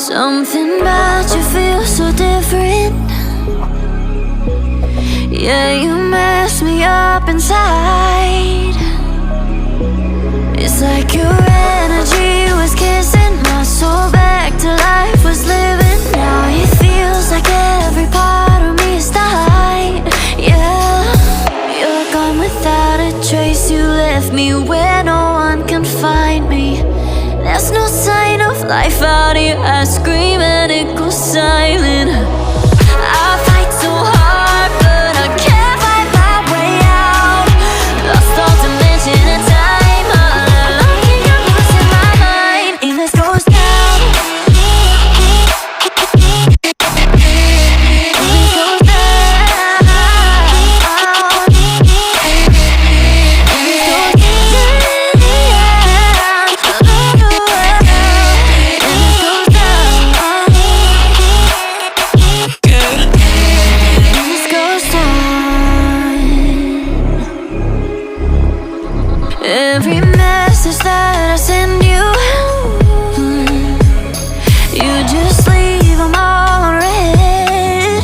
Something about you feels so different. Yeah, you mess me up inside. It's like your energy was kissing my soul back to life, was living. Now it feels like every part of me is died. Yeah, you're gone without a trace. You left me where no one can find me. There's no sign of life out here. I scream and it goes silent. I fight so hard, but I can't find my way out. Lost all dimension and time. All alone, think I'm losing my mind. And this goes down. Every message that I send you, you just leave them all unread.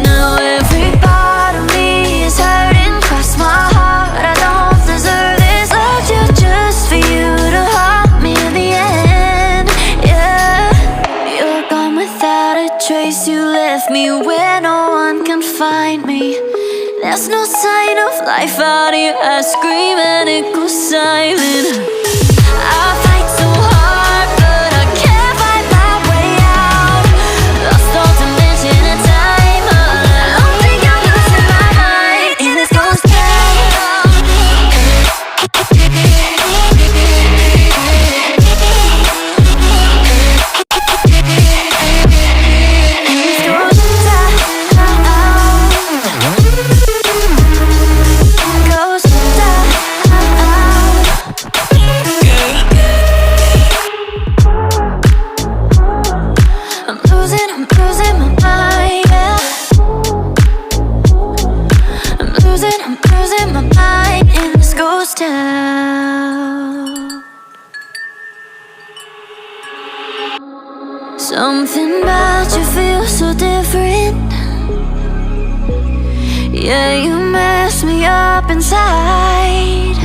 Now every part of me is hurting. Cross my heart, I don't deserve this. Loved you just for you to haunt me in the end. Yeah, you're gone without a trace. You left me where no one can find me. There's no sign of life out here. I scream and it goes silent. I fight so hard, but I can't find my way out. Lost all dimension and time. All alone, think I'm losing my mind. And this goes down. Something about you feels so different. Yeah, you mess me up inside.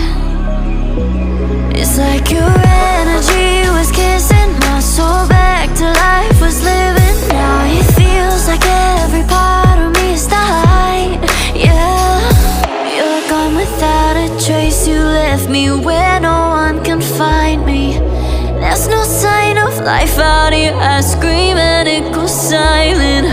It's like your energy was kissing my soul back to life, was living. Now it feels like every part of me is died. Yeah, you're gone without a trace. You left me where no one can find me. There's no sign of life out here. I scream and it goes silent.